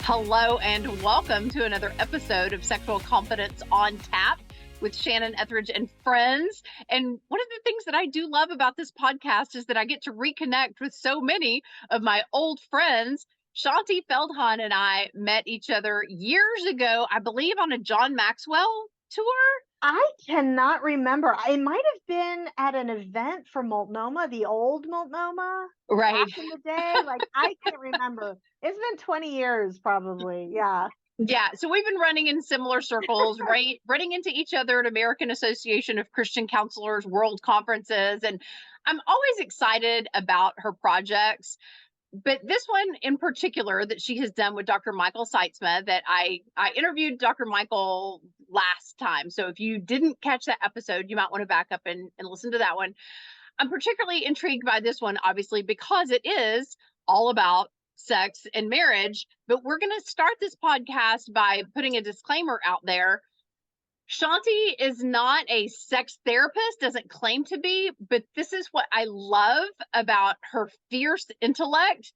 Hello and welcome to another episode of Sexual Confidence on Tap with Shannon, Ethridge, and friends. And one of the things that I do love about this podcast is that I get to reconnect with so many of my old friends. Shaunti Feldhahn and I met each other years ago, I believe, on a John Maxwell tour. I cannot remember. It might have been at an event for Multnomah, the old Multnomah, Right. back in the day. I can't remember. It's been 20 years probably. Yeah. Yeah, so we've been running in similar circles, right? Running into each other at American Association of Christian Counselors World Conferences. And I'm always excited about her projects. But this one in particular that she has done with Dr. Michael Seitzma, that I interviewed Dr. Michael last time. So if you didn't catch that episode, you might want to back up and listen to that one. I'm particularly intrigued by this one, obviously, because it is all about sex and marriage. But we're going to start this podcast by putting a disclaimer out there. Shaunti is not a sex therapist, doesn't claim to be, but this is what I love about her fierce intellect.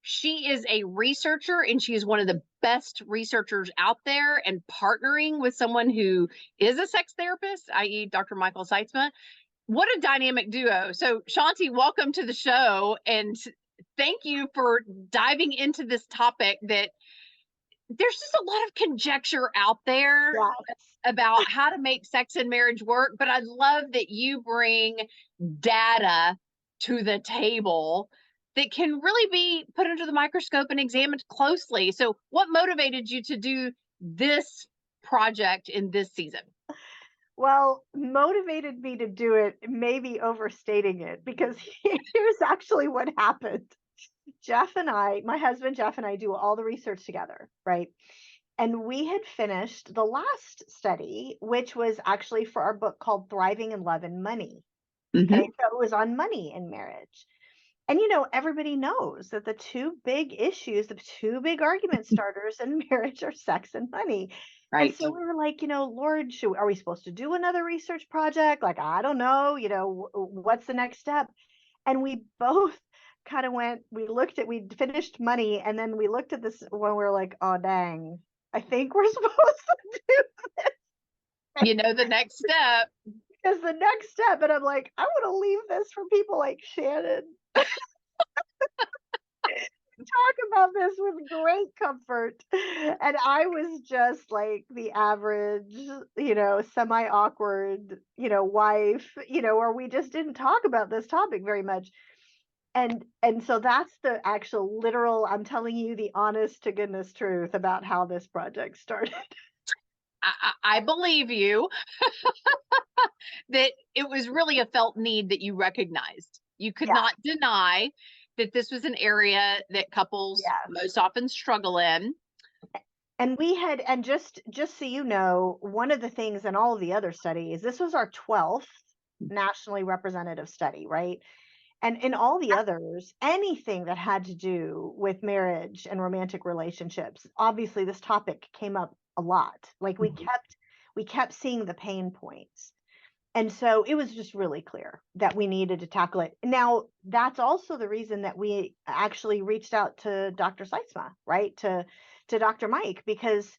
She is a researcher and she is one of the best researchers out there, and partnering with someone who is a sex therapist, i.e. Dr. Michael Seitzma. What a dynamic duo. So Shaunti, welcome to the show. And thank you for diving into this topic that there's just a lot of conjecture out there about how to make sex and marriage work. But I love that you bring data to the table that can really be put under the microscope and examined closely. So what motivated you to do this project in this season? Well, motivated me to do it, maybe overstating it, because here's actually what happened. Jeff and I, my husband Jeff and I, do all the research together, right? And we had finished the last study, which was actually for our book called Thriving in Love and Money. Mm-hmm. Okay, so it was on money in marriage. And everybody knows that the two big issues, the two big argument starters in marriage are sex and money. Right. And so we were like, Lord, are we supposed to do another research project? Like, I don't know, what's the next step? And we both kind of we finished money, and then we looked at this when we were like, oh, dang, I think we're supposed to do this. The next step. Because the next step, and I'm like, I want to leave this for people like Shannon. Talk about this with great comfort. And I was just like the average, semi-awkward, wife, or we just didn't talk about this topic very much. And so that's the actual literal, I'm telling you the honest to goodness truth about how this project started. I believe you that it was really a felt need that you recognized. You could not deny that this was an area that couples most often struggle in. And we had, and just so you know, one of the things in all of the other studies, this was our 12th nationally representative study, right? And in all the others, anything that had to do with marriage and romantic relationships, obviously this topic came up a lot. Like we kept seeing the pain points. And so it was just really clear that we needed to tackle it. Now, that's also the reason that we actually reached out to Dr. Seitzma, right? To Dr. Mike, because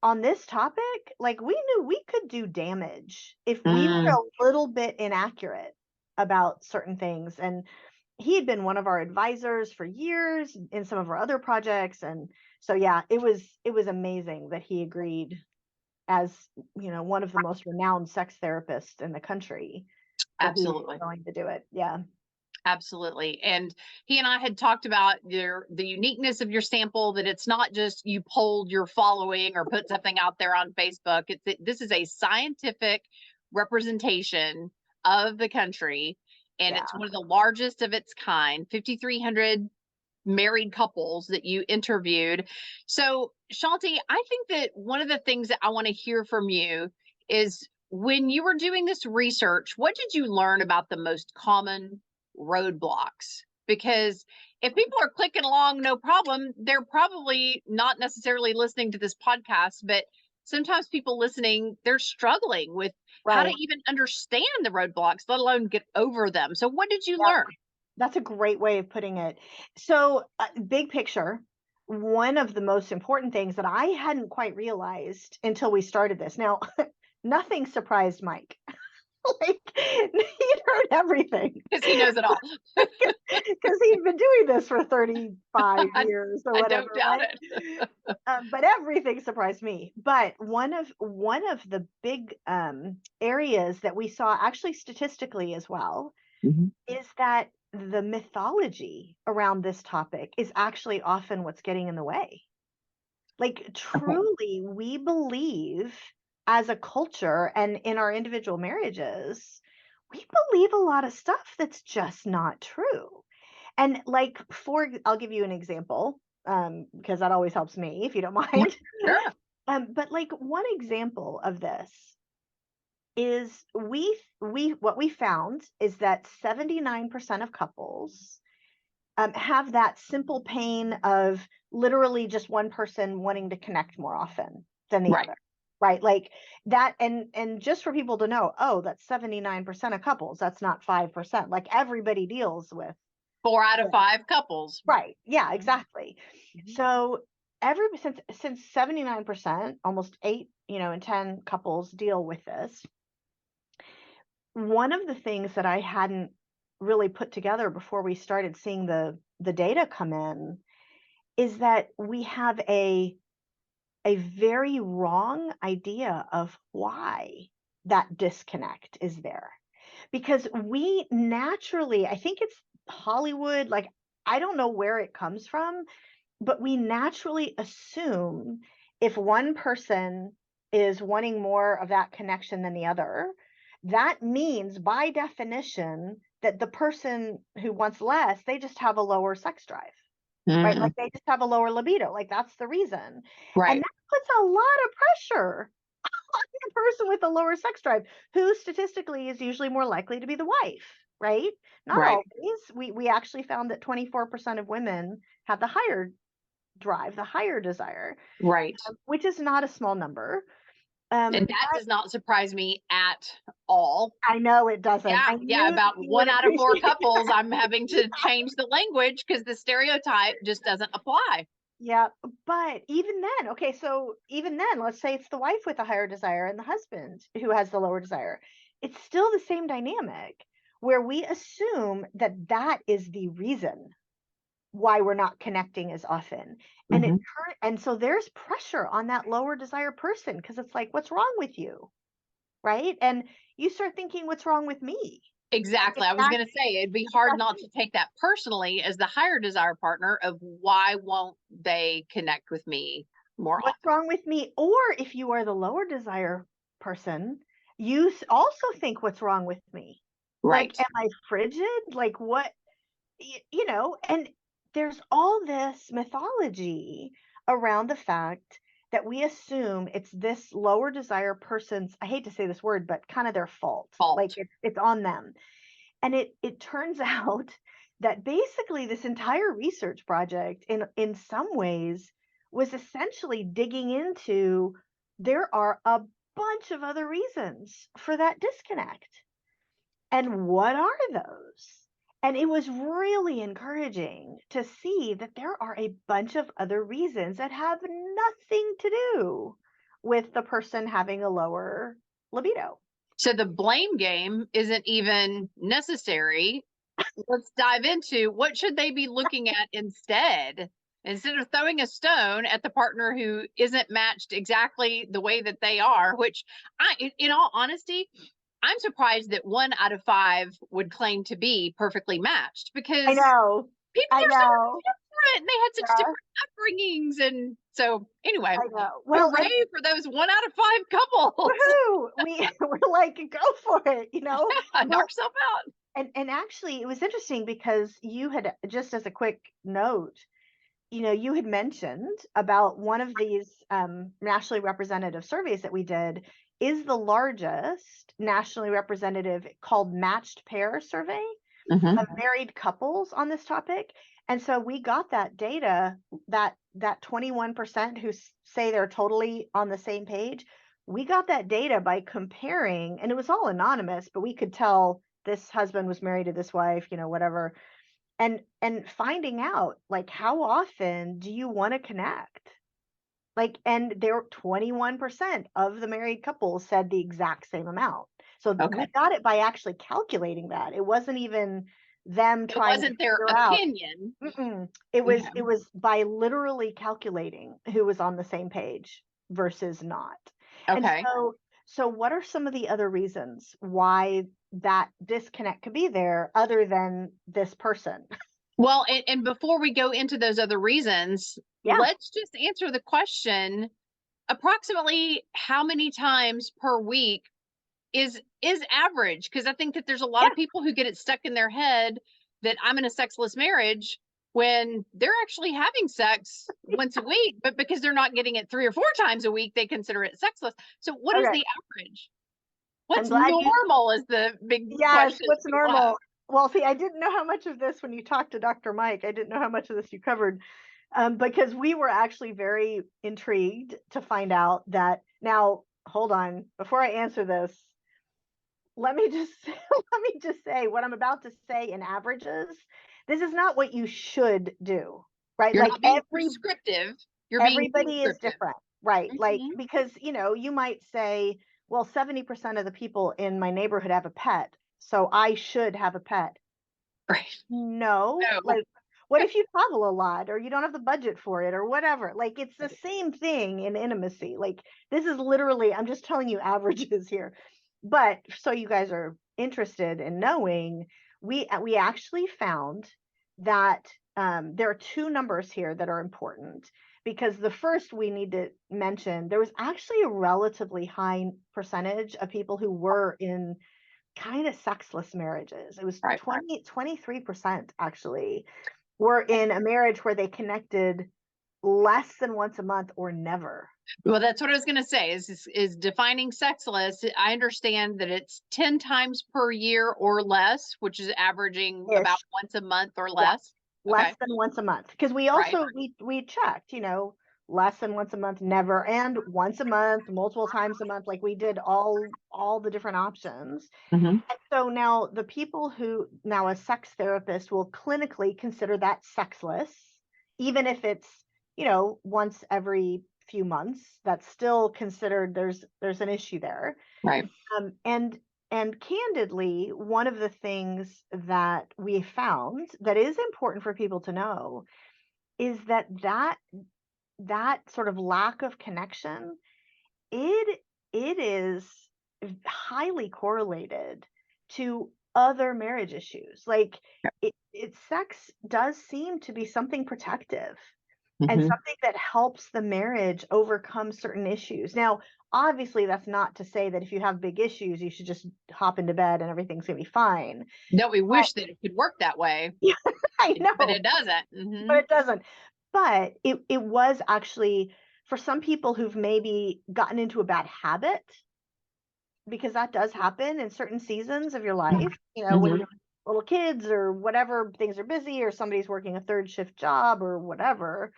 on this topic, like we knew we could do damage if we were a little bit inaccurate about certain things. And he had been one of our advisors for years in some of our other projects. And so, yeah, it was amazing that he agreed as, one of the most renowned sex therapists in the country. Absolutely. Going to do it. Yeah. Absolutely. And he and I had talked about the uniqueness of your sample, that it's not just you polled your following or put something out there on Facebook. This is a scientific representation of the country, and it's one of the largest of its kind, 5,300 married couples that you interviewed. So Shaunti, I think that one of the things that I want to hear from you is, when you were doing this research, what did you learn about the most common roadblocks? Because if people are clicking along, no problem, they're probably not necessarily listening to this podcast, but sometimes people listening, they're struggling with how to even understand the roadblocks, let alone get over them. So what did you learn? That's a great way of putting it. So big picture, one of the most important things that I hadn't quite realized until we started this. Now, nothing surprised Mike. Like, he heard everything Because he knows it all. because he's been doing this for 35 I, years or I whatever, don't doubt right? it. But everything surprised me. But one of the big areas that we saw, actually statistically as well, Mhm. is that the mythology around this topic is actually often what's getting in the way. Like, Okay. truly, we believe as a culture and in our individual marriages, we believe a lot of stuff that's just not true. And like, I'll give you an example, because that always helps me, if you don't mind. Sure. But like, one example of this is we what we found is that 79% of couples have that simple pain of literally just one person wanting to connect more often than the Right. other, right? Like that. And just for people to know, oh, that's 79% of couples, that's not 5%. Like, everybody deals with 4 out of it. 5 couples. Right, yeah, exactly. Mhm. So since 79%, almost 8 in 10 couples deal with this, one of the things that I hadn't really put together before we started seeing the data come in is that we have a very wrong idea of why that disconnect is there. Because we naturally, I think it's Hollywood, like, I don't know where it comes from, but we naturally assume if one person is wanting more of that connection than the other, that means by definition that the person who wants less, they just have a lower sex drive, right? Mhm. Like, they just have a lower libido. Like, that's the reason. And Right. that puts a lot of pressure on the person with a lower sex drive, who statistically is usually more likely to be the wife, right? Not Right. always. We actually found that 24% of women have the higher drive, the higher desire, Right. which is not a small number. And that But does not surprise me at all. I know it doesn't. Yeah, I yeah, knew that about you would 1 out of 4 appreciate couples, that. I'm having to change the language because the stereotype just doesn't apply. Yeah, but even then, okay, so even then, let's say it's the wife with the higher desire and the husband who has the lower desire. It's still the same dynamic where we assume that that is the reason why we're not connecting as often. And Mhm. and so there's pressure on that lower desire person, because it's like, what's wrong with you? Right? And you start thinking, what's wrong with me? Like, Exactly. it's I was not gonna say, it'd be hard not to take that personally as the higher desire partner of why won't they connect with me more what's often? wrong with me? Or if you are the lower desire person, you also think, what's wrong with me? Like, Right. am I frigid? Like, what? And there's all this mythology around the fact that we assume it's this lower desire person's, I hate to say this word, but kind of their fault. Like, Fault. it's on them. And it turns out that basically this entire research project in some ways was essentially digging into, there are a bunch of other reasons for that disconnect. And what are those? And it was really encouraging to see that there are a bunch of other reasons that have nothing to do with the person having a lower libido. So the blame game isn't even necessary. Let's dive into what should they be looking at instead. Instead of throwing a stone at the partner who isn't matched exactly the way that they are, which in all honesty, I'm surprised that 1 out of 5 would claim to be perfectly matched I because know. people I are so know. different. They had such Yeah, different upbringings. And so, anyway, I know. Well, and hooray for those 1 out of 5 couples. woohoo, we're like, go for it, Knock Well, yourself out. and actually, it was interesting because you had, just as a quick note, you had mentioned about one of these nationally representative surveys that we did is the largest nationally representative, called Matched Pair Survey Mhm. of married couples on this topic. And so we got that data, that 21% who say they're totally on the same page. We got that data by comparing, and it was all anonymous, but we could tell this husband was married to this wife, whatever. and finding out, like, how often do you want to connect? Like, and there 21% of the married couples said the exact same amount. So we Okay. got it by actually calculating that. It wasn't even them It trying to wasn't their figure out. opinion. Mm-mm. It was Yeah. it was by literally calculating who was on the same page versus not. And Okay. so what are some of the other reasons why that disconnect could be there other than this person? Well, and before we go into those other reasons, Yeah. let's just answer the question, approximately how many times per week is average? Because I think that there's a lot Yeah. of people who get it stuck in their head that I'm in a sexless marriage when they're actually having sex once a week, but because they're not getting it 3 or 4 times a week, they consider it sexless. So what is Okay. the average? I'm What's glad you normal is the big Yes, question what's people have. normal? Well, see, I didn't know how much of this when you talked to Dr. Mike. I didn't know how much of this you covered, because we were actually very intrigued to find out that. Now, hold on, before I answer this, let me just let me just say what I'm about to say in averages. This is not what you should do, right? You're Like not being prescriptive. You're being everybody is descriptive. different, right? Like, Mhm. because, you might say, well, 70% of the people in my neighborhood have a pet, so I should have a pet. Right. No, No. like, what if you travel a lot or you don't have the budget for it or whatever? Like, it's the same thing in intimacy. Like, this is literally, I'm just telling you averages here. But so you guys are interested in knowing, we actually found that there are two numbers here that are important, because the first we need to mention, there was actually a relatively high percentage of people who were in kind of sexless marriages. It was Right. 23% actually were in a marriage where they connected less than once a month or never. Well, that's what I was going to say is defining sexless. I understand that it's 10 times per year or less, which is averaging about Ish. once a month or Yeah, less. less Okay. than once a month. Because we Right. also we checked, less than once a month, never, and once a month, multiple times a month. Like, we did all the different options. Hmm. And so now the people who now a sex therapist will clinically consider that sexless, even if it's, once every few months, that's still considered, there's an issue there. Right. And candidly, one of the things that we found that is important for people to know is that sort of lack of connection, it it is highly correlated to other marriage issues. Like, sex does seem to be something protective and Hmm. something that helps the marriage overcome certain issues. Now, obviously, that's not to say that if you have big issues, you should just hop into bed and everything's going to be fine. No, we But wish that it could work that way, I but know, it doesn't. but Hmm. it doesn't. But it was actually, for some people who've maybe gotten into a bad habit, because that does happen in certain seasons of your life, when Hmm. you're little kids or whatever, things are busy, or somebody's working a third shift job or whatever.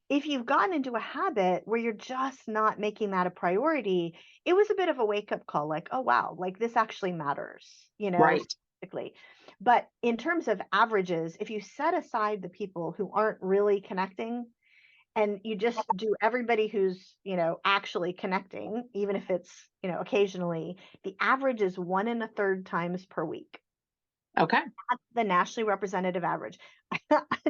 If you've gotten into a habit where you're just not making that a priority, it was a bit of a wake up call, like, oh, wow, like, this actually matters, Right. specifically. But in terms of averages, if you set aside the people who aren't really connecting and you just do everybody who's, actually connecting, even if it's, occasionally, the average is 1 1/3 times per week. Okay. That's the nationally representative average.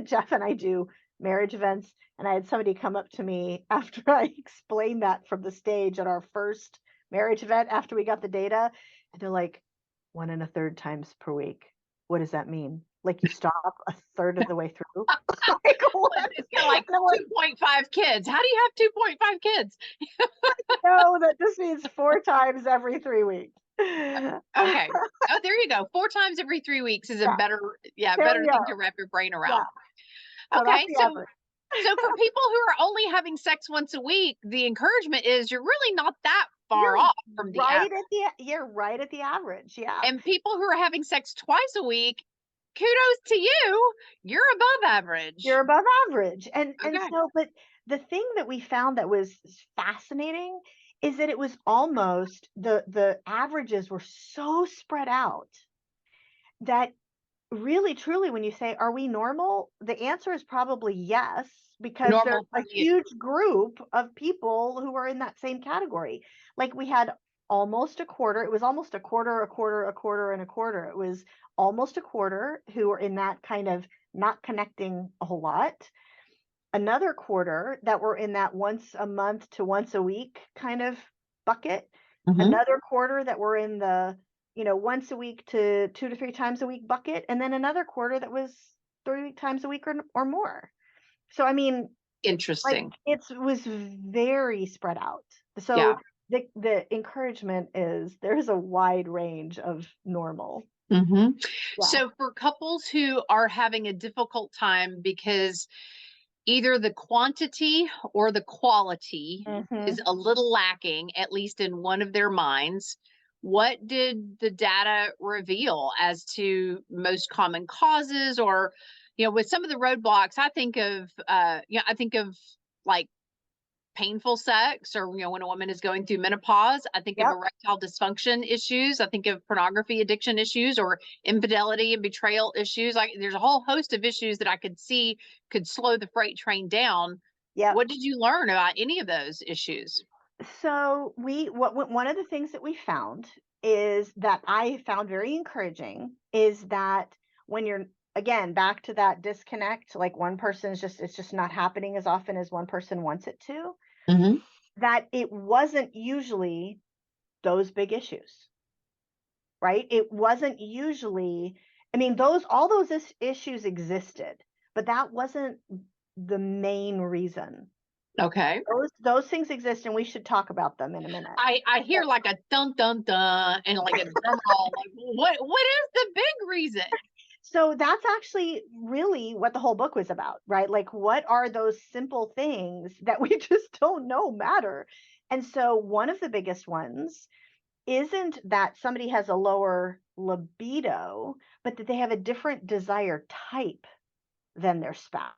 Jeff and I do marriage events, and I had somebody come up to me after I explained that from the stage at our first marriage event after we got the data, and they're like, 1 1/3 times per week. What does that mean? Like, you stop a third of the way through? Like, what? It's kind of like And I'm like, 2.5 kids. How do you have 2.5 kids? no, that just means 4 times every 3 weeks. Okay. Oh, there you go. 4 times every 3 weeks is a Yeah, better, yeah, there better we thing go. to wrap your brain Yeah, around. so that's Okay. the So average. for people who are only having sex once a week, the encouragement is you're really not that far You're off from the average. you're right at the average, yeah. And people who are having sex twice a week, kudos to you. You're above You're average. above average. And Okay. so, but the thing that we found that was fascinating is that it was almost the averages were so spread out that really, truly, when you say, are we normal? The answer is probably yes, because there's Normal a for you. huge group of people who are in that same category. Like we had almost a quarter, it was almost a quarter, a quarter, a quarter, and a quarter. It was almost a quarter who were in that kind of not connecting a whole lot. Another quarter that were in that once a month to once a week kind of bucket. Hmm. Another quarter that were in the, once a week to 2 to 3 times a week bucket, and then another quarter that was 3 times a week or more. So I mean, like Interesting. it was very spread out. Yeah. So the encouragement is there's a wide range of normal. Hmm. Yeah. So for couples who are having a difficult time because either the quantity or the quality Hmm. is a little lacking, at least in one of their minds, what did the data reveal as to most common causes? Or, with some of the roadblocks, I think of like painful sex, or when a woman is going through menopause. I think of Yep. erectile dysfunction issues. I think of pornography addiction issues, or infidelity and betrayal issues. Like, there's a whole host of issues that I could see could slow the freight train down. Yep. What did you learn about any of those issues? So one of the things that we found is that I found very encouraging is that when you're, again, back to that disconnect, like one person is just, it's just not happening as often as one person wants it to, Hmm. that it wasn't usually those big issues, right? It wasn't usually, I mean, all those issues existed, but that wasn't the main reason. Okay. Those things exist, and we should talk about them in a minute. I hear like a dun dun dun and like a drum roll. Like, what is the big reason? So that's actually really what the whole book was about, right? Like, what are those simple things that we just don't know matter? And so, one of the biggest ones isn't that somebody has a lower libido, but that they have a different desire type than their spouse.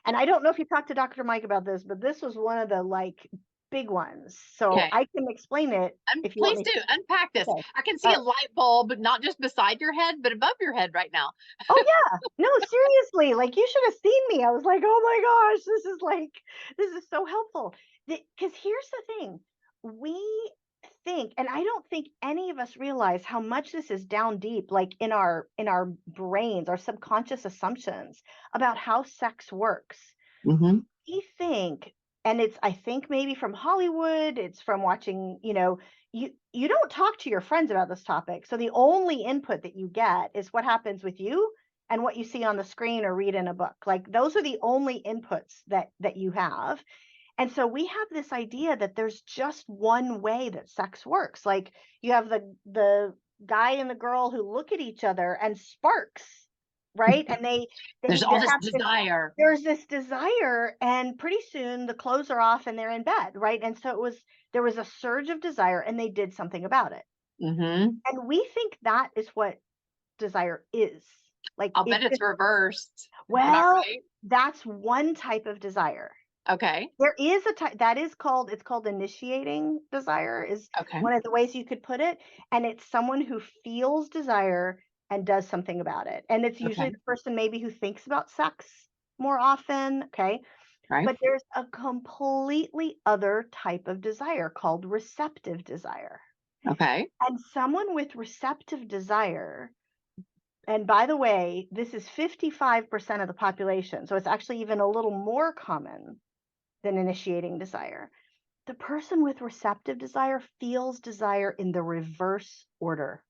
And I don't know if you talked to Dr. Mike about this, but this was one of the like big ones. So Okay. I can explain it if you want Please me. do unpack this. Okay. I can see All a light bulb, not just beside your head, but above your head right now. Oh yeah. No, seriously. Like you should have seen me. I was like, "Oh my gosh, this is so helpful." Cuz here's the thing. We think, and I don't think any of us realize how much this is down deep, like in our brains, our subconscious assumptions about how sex works. Hmm. We think, and it's, I think, maybe from Hollywood, it's from watching, you don't talk to your friends about this topic, so the only input that you get is what happens with you and what you see on the screen or read in a book. Like those are the only inputs that you have. And so we have this idea that there's just one way that sex works. Like you have the guy and the girl who look at each other and sparks, right? And There's all there this have this desire. there's this desire, and pretty soon the clothes are off and they're in bed, right? And so there was a surge of desire, and they did something about it. Hmm. And we think that is what desire is. Like I'll bet it's it's just, reversed. Am I well, right? that's one type of desire. Okay. There is a type that is called, it's called initiating desire, is Okay. one of the ways you could put it. And it's someone who feels desire and does something about it. And it's usually Okay. the person maybe who thinks about sex more often. Okay. Right. But there's a completely other type of desire called receptive desire. Okay. And someone with receptive desire, and by the way, this is 55% of the population. So it's actually even a little more common than initiating desire. The person with receptive desire feels desire in the reverse order.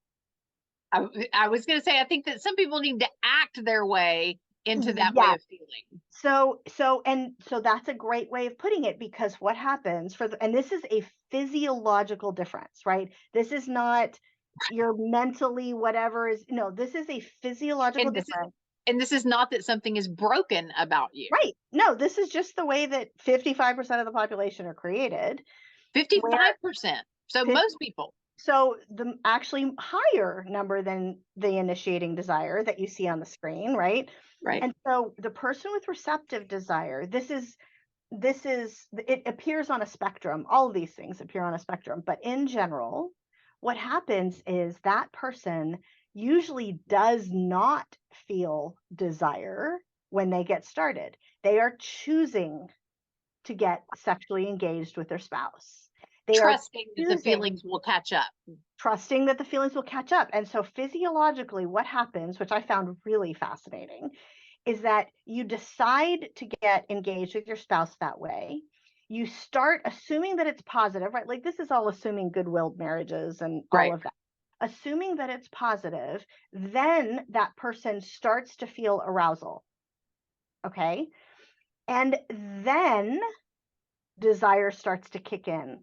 I was going to say, I think that some people need to act their way into that way Yeah. of feeling. So that's a great way of putting it, because what happens and this is a physiological difference, right? This is not your mentally whatever is, no, this is a physiological And this is, difference. not that something is broken about you. Right. No, this is just the way that 55% of the population are created, where 55%. So 50, most people. so the actually higher number than the initiating desire that you see on the screen, right? Right. And so the person with receptive desire, it appears on a spectrum. All of these things appear on a spectrum, but in general, what happens is that person usually does not feel desire when they get started. They are choosing to get sexually engaged with their spouse. They are Trusting that the choosing, feelings will catch up. trusting that the feelings will catch up. And so physiologically, what happens, which I found really fascinating, is that you decide to get engaged with your spouse that way. You start assuming that it's positive, right? Like this is all assuming good-willed marriages and all Right. of that. Assuming that it's positive, then that person starts to feel arousal. Okay. And then desire starts to kick in.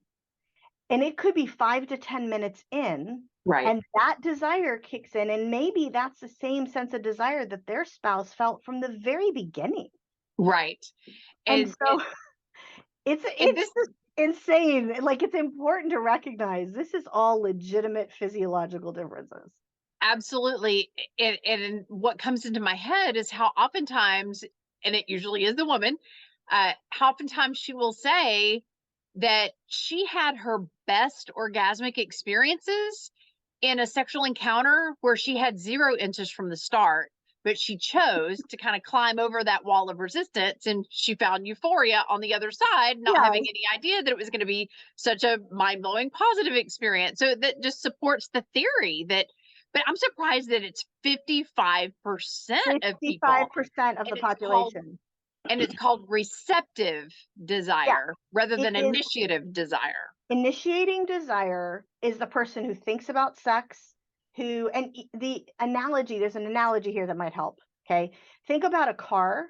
And it could be 5 to 10 minutes in, Right. and that desire kicks in. And maybe that's the same sense of desire that their spouse felt from the very beginning. Right. And And so it's and it's this just insane. Like it's important to recognize this is all legitimate physiological differences. absolutely, and what comes into my head is how oftentimes, and it usually is the woman, how oftentimes she will say that she had her best orgasmic experiences in a sexual encounter where she had zero interest from the start, but she chose to kind of climb over that wall of resistance, and she found euphoria on the other side, not Yeah, having any idea that it was going to be such a mind-blowing positive experience. So that just supports the theory that, but I'm surprised that it's 55% of people, 55% of and the it's called population. receptive Yeah, desire rather it than is. initiative desire. Initiating desire is the person who thinks about sex, who, and the analogy, there's an analogy here that might help. Okay. Think about a car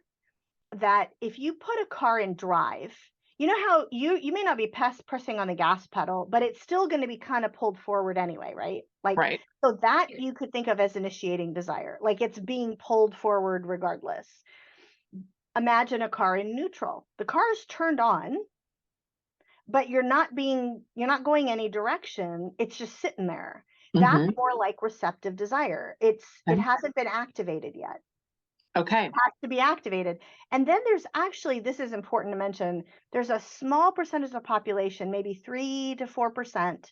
that if you put a car in drive, you know how you may not be pressing on the gas pedal, but it's still going to be kind of pulled forward anyway, right? Like, Right. so that you could think of as initiating desire, like it's being pulled forward regardless. Imagine a car in neutral. The car is turned on, but you're not going any direction. It's just sitting there. That's Mm-hmm. more like receptive desire. It hasn't been activated yet. Okay. Has to be activated. And then there's actually, this is important to mention, there's a small percentage of the population, maybe 3 to 4%.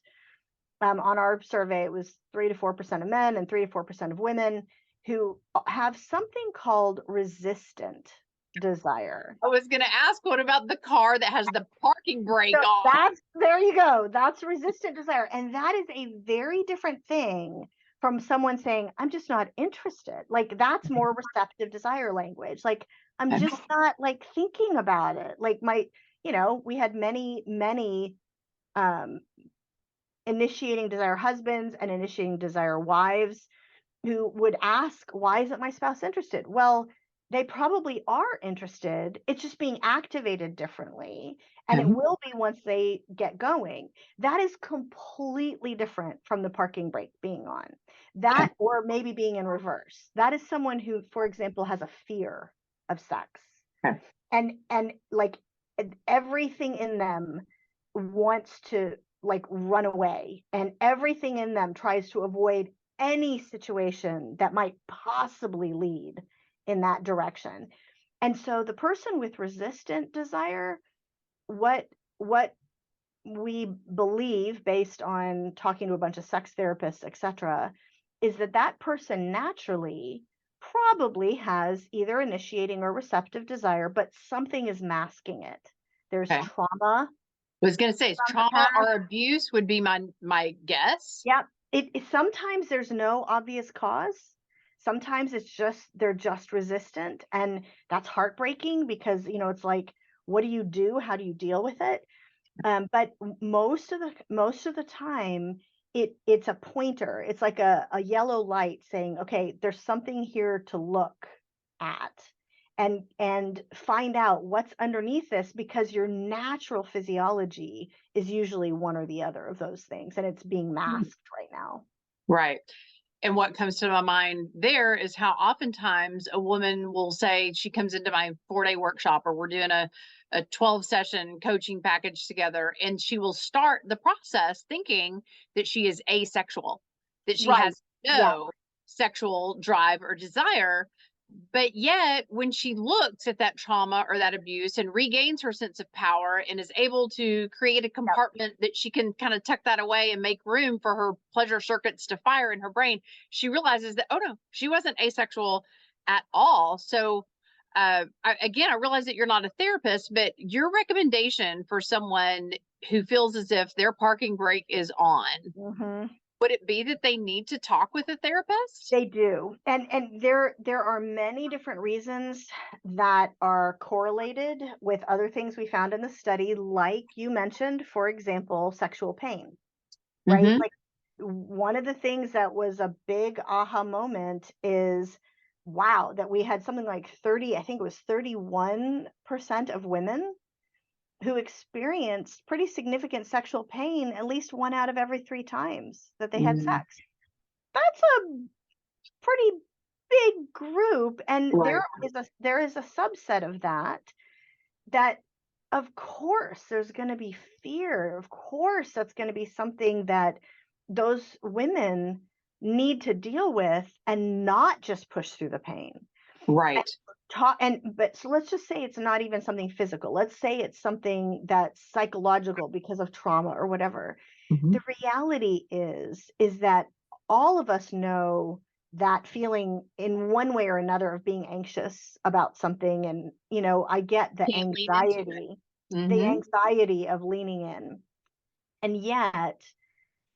On our survey, it was 3 to 4% of men and 3 to 4% of women who have something called resistant desire. I was going to ask, what about the car that has the parking So brake on? that's, there you go. That's resistant desire. And that is a very different thing from someone saying, I'm just not interested. Like that's more receptive desire language. Like I'm Okay. just not like thinking about it. Like we had many um initiating desire husbands and initiating desire wives who would ask, why isn't my spouse interested? Well, they probably are interested. It's just being activated differently. And it Okay. will be once they get going. That is completely different from the parking brake being on. Okay. That, or maybe being in reverse. That is someone who, for example, has a fear of sex. Okay. And like everything in them wants to like run away, and everything in them tries to avoid any situation that might possibly lead in that direction. And so the person with resistant desire, what we believe based on talking to a bunch of sex therapists, etc., is that that person naturally probably has either initiating or receptive desire, but something is masking it. There's Okay. trauma I was going to say, from the trauma past. or abuse would be my guess. Yep. Sometimes there's no obvious cause. Sometimes it's just they're just resistant, and that's heartbreaking because it's like, what do you do? How do you deal with it? But most of the time, it's a pointer. It's like a yellow light saying, okay, there's something here to look at and find out what's underneath this, because your natural physiology is usually one or the other of those things, and it's being masked right now. Right. And what comes to my mind there is how oftentimes a woman will say she comes into my 4-day workshop, or we're doing a 12 session coaching package together, and she will start the process thinking that she is asexual, that she Right. has Yeah. no sexual drive or desire. But yet, when she looks at that trauma or that abuse and regains her sense of power and is able to create a Yep. compartment that she can kind of tuck that away and make room for her pleasure circuits to fire in her brain, she realizes that, oh no, she wasn't asexual at all. So, again, I realize that you're not a therapist, but your recommendation for someone who feels as if their parking brake is on, Hmm. would it be that they need to talk with a therapist? They do. And there are many different reasons that are correlated with other things we found in the study, like you mentioned, for example, sexual pain, right? Hmm. Like one of the things that was a big aha moment is wow, that we had something like 30, I think it was 31% of women who experienced pretty significant sexual pain at least one out of every three times that they had Mm, sex. That's a pretty big group, and right, there is a subset of that that of course there's going to be fear. Of course that's going to be something that those women need to deal with and not just push through the pain. And right. but so let's just say it's not even something physical. Let's say it's something that's psychological because of trauma or whatever. Mhm. The reality is that all of us know that feeling in one way or another of being anxious about something. And I get Can't lean into it. the Mhm. anxiety of leaning in. And yet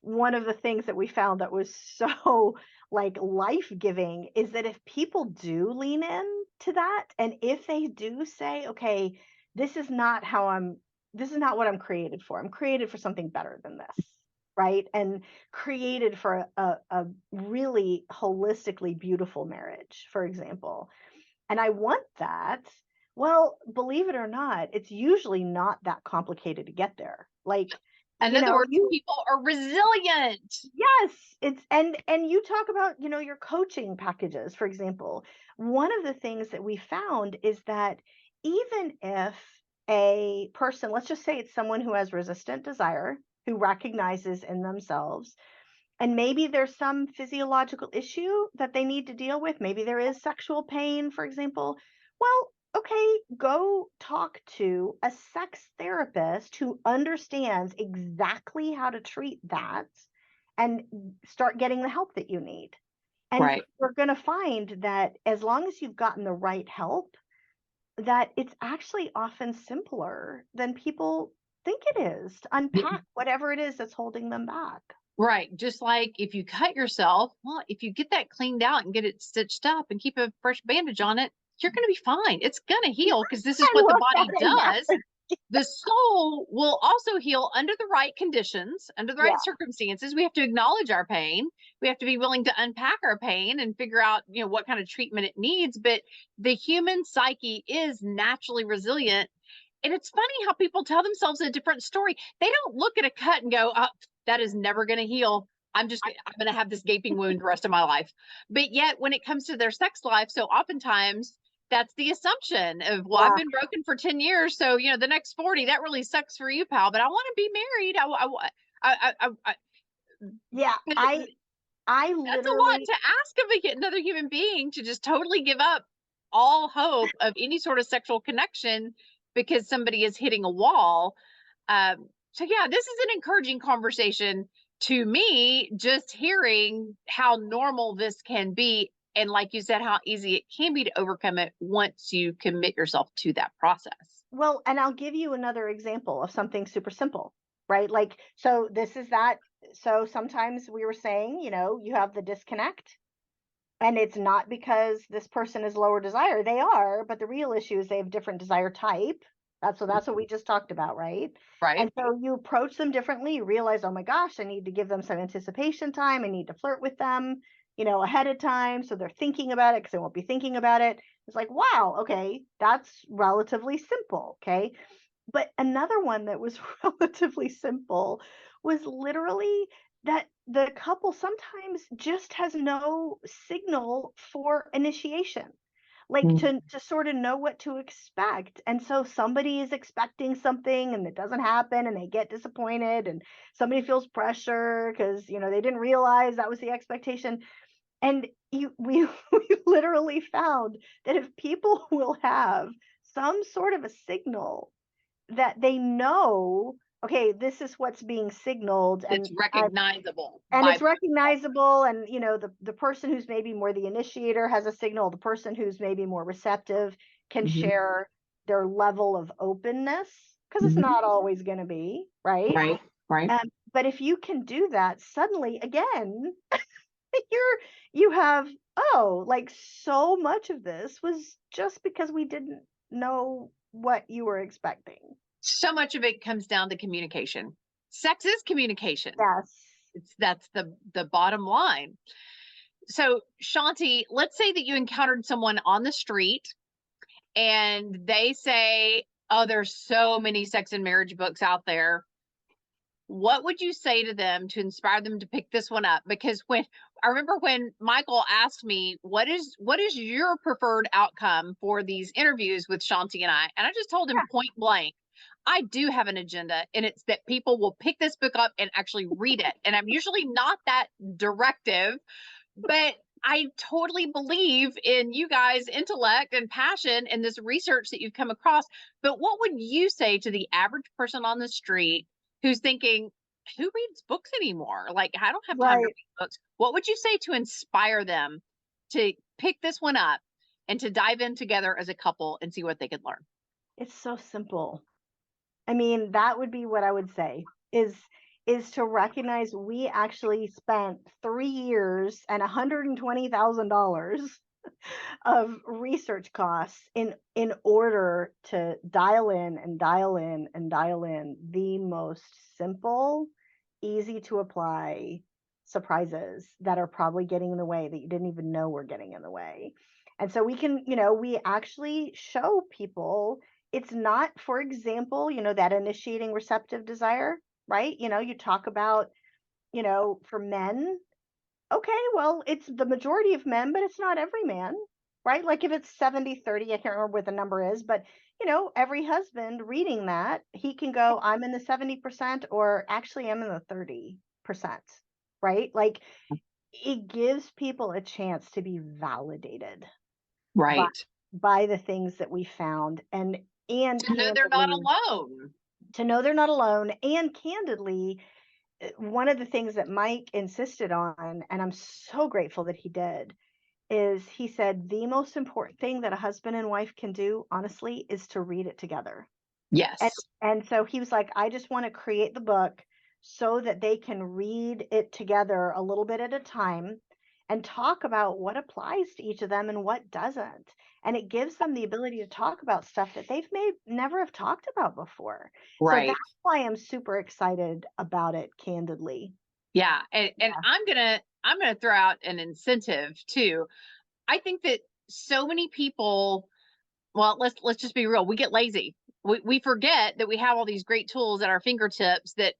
one of the things that we found that was so like life-giving is that if people do lean in to that, and if they do say, okay, this is not how I'm this is not what I'm created for. I'm created for something better than this, right? And created for a really holistically beautiful marriage, for example. And I want that. Well, believe it or not, it's usually not that complicated to get there. Like, In other words, you people are resilient. yes, it's and you talk about, your coaching packages, for example. One of the things that we found is that even if a person, let's just say it's someone who has resistant desire, who recognizes in themselves, and maybe there's some physiological issue that they need to deal with. Maybe there is sexual pain, for example. Well, okay, go talk to a sex therapist who understands exactly how to treat that and start getting the help that you need. And Right. we're going to find that as long as you've gotten the right help, that it's actually often simpler than people think it is to unpack whatever it is that's holding them back. Right. Just like if you cut yourself, well, if you get that cleaned out and get it stitched up and keep a fresh bandage on it, you're going to be fine. It's going to heal because this is I what the love body that does. analogy. The soul will also heal under the right conditions, under the right Yeah. circumstances. We have to acknowledge our pain. We have to be willing to unpack our pain and figure out, what kind of treatment it needs. But the human psyche is naturally resilient. And it's funny how people tell themselves a different story. They don't look at a cut and go, oh, that is never going to heal. I'm going to have this gaping wound the rest of my life. But yet, when it comes to their sex life, so oftentimes that's the assumption of, well, I've Yeah. been broken for 10 years. So, the next 40, that really sucks for you, pal. But I want to be married. Yeah. But I that's a lot literally to ask of another human being to just totally give up all hope of any sort of sexual connection because somebody is hitting a wall. So yeah, this is an encouraging conversation to me, just hearing how normal this can be. And like you said, how easy it can be to overcome it once you commit yourself to that process. well, and I'll give you another example of something super simple, right? Like, so this is that. So sometimes we were saying, you have the disconnect, and it's not because this person is lower desire. They are, but the real issue is they have different desire type. That's what we just talked about, right? Right. And so you approach them differently. You realize, oh my gosh, I need to give them some anticipation time. I need to flirt with them, ahead of time, so they're thinking about it because they won't be thinking about it. It's like, wow, okay, that's relatively simple. Okay. But another one that was relatively simple was literally that the couple sometimes just has no signal for initiation, like Mm. to sort of know what to expect. And so somebody is expecting something and it doesn't happen and they get disappointed, and somebody feels pressure because they didn't realize that was the expectation. And we we literally found that if people will have some sort of a signal that they know, okay, this is what's being signaled, That's recognizable and by it's recognizable, and the person who's maybe more the initiator has a signal, the person who's maybe more receptive can Mhm. share their level of openness, because it's Mhm. not always going to be right. Right, right. But if you can do that, suddenly again, you're you have, oh, like, so much of this was just because we didn't know what you were expecting. So much of it comes down to communication. Sex is communication. Yes. That's the bottom line. So, Shaunti, let's say that you encountered someone on the street and they say, "Oh, there's so many sex and marriage books out there." What would you say to them to inspire them to pick this one up? Because when I remember when Michael asked me, what is your preferred outcome for these interviews with Shaunti and I just told him point blank, I do have an agenda, and it's that people will pick this book up and actually read it. And I'm usually not that directive, but I totally believe in you guys' intellect and passion and this research that you've come across. But what would you say to the average person on the street who's thinking, who reads books anymore? Like, I don't have time to Right. read books. What would you say to inspire them to pick this one up and to dive in together as a couple and see what they could learn? It's so simple. I mean, that would be what I would say is to recognize we actually spent 3 years and $120,000 of research costs in order to dial in and dial in and dial in the most simple, easy to apply surprises that are probably getting in the way that you didn't even know were getting in the way. And so we can, we actually show people it's not, for example, that initiating receptive desire, right? You talk about, for men, okay, well, it's the majority of men, but it's not every man, right? Like if it's 70-30, I can't remember what the number is, but every husband reading that, he can go, I'm in the 70%, or actually I'm in the 30%, right? Like it gives people a chance to be validated by Right. by the things that we found, and To know they're not candidly, alone. to know they're not alone, and candidly, one of the things that Mike insisted on, and I'm so grateful that he did, is he said the most important thing that a husband and wife can do, honestly, is to read it together. And Yes. and so he was like, I just want to create the book so that they can read it together a little bit at a time and talk about what applies to each of them and what doesn't. And it gives them the ability to talk about stuff that they've may never have talked about before. So that's Right. why I'm super excited about it, candidly. Yeah. And Yeah. I'm gonna throw out an incentive too. I think that so many people, well, let's just be real. We get lazy. We forget that we have all these great tools at our fingertips that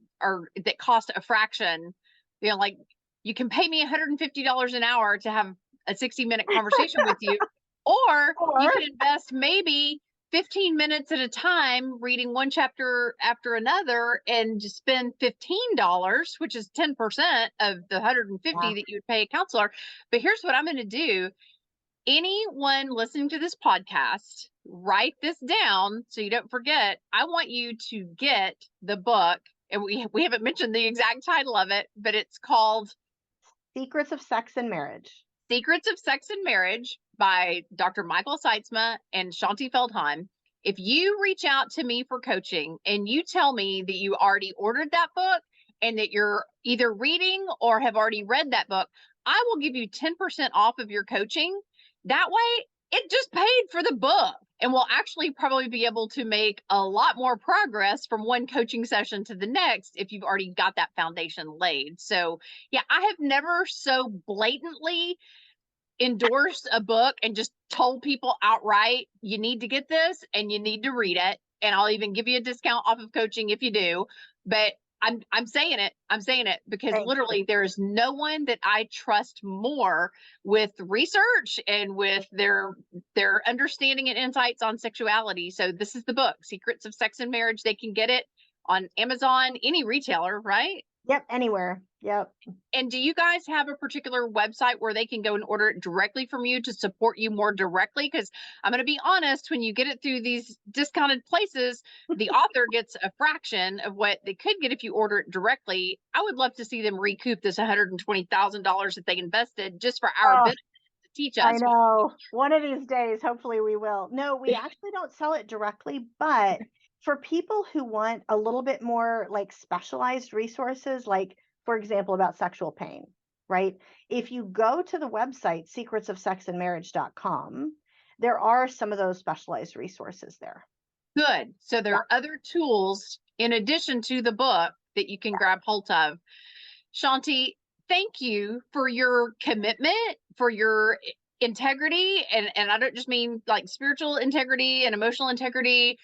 cost a fraction. Like you can pay me $150 an hour to have a 60-minute conversation with you, or you Or can invest maybe 15 minutes at a time reading one chapter after another and just spend $15, which is 10% of the yeah, 150 that you would pay a counselor. But here's what I'm going to do. Anyone listening to this podcast, write this down so you don't forget. I want you to get the book, and we haven't mentioned the exact title of it, but it's called Secrets of Sex and Marriage. Secrets of Sex and Marriage by Dr. Michael Seitzma and Shaunti Feldhahn. If you reach out to me for coaching and you tell me that you already ordered that book and that you're either reading or have already read that book, I will give you 10% off of your coaching. That way, it just paid for the book, and we'll actually probably be able to make a lot more progress from one coaching session to the next if you've already got that foundation laid. So, yeah, I have never so blatantly endorsed a book and just told people outright, you need to get this and you need to read it. And I'll even give you a discount off of coaching if you do. But I'm saying it. I'm saying it because Thank you. literally there is no one that I trust more with research and with their understanding and insights on sexuality. So this is the book, Secrets of Sex and Marriage. They can get it on Amazon, any retailer, right? Yep, anywhere. Yep. And do you guys have a particular website where they can go and order it directly from you to support you more directly? Because I'm going to be honest, when you get it through these discounted places, the author gets a fraction of what they could get if you order it directly. I would love to see them recoup this $120,000 that they invested just for our Oh, benefit to teach I us. know. One of these days, hopefully we will. No, we actually don't sell it directly, but for people who want a little bit more like specialized resources, like for example, about sexual pain, right? If you go to the website secretsofsexandmarriage.com, there are some of those specialized resources there. Good. So there Yeah. are other tools in addition to the book that you can grab hold of. Shaunti, thank you for your commitment, for your integrity. And I don't just mean like spiritual integrity and emotional integrity,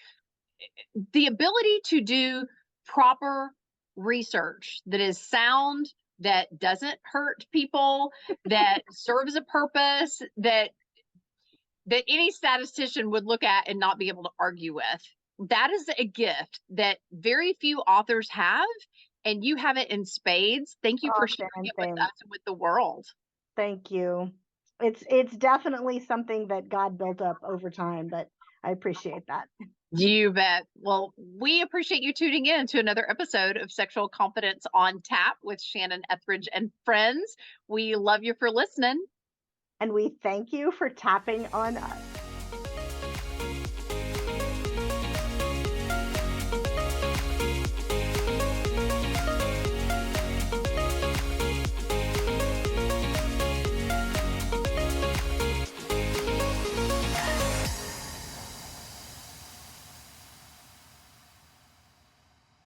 the ability to do proper research that is sound, that doesn't hurt people, that serves a purpose, that any statistician would look at and not be able to argue with. That is a gift that very few authors have, and you have it in spades. Thank you Oh, for sharing Shannon, it with thanks. us and with the world. Thank you. It's definitely something that God built up over time, but I appreciate that. You bet. Well, we appreciate you tuning in to another episode of Sexual Confidence on Tap with Shannon, Ethridge, and friends. We love you for listening. And we thank you for tapping on us.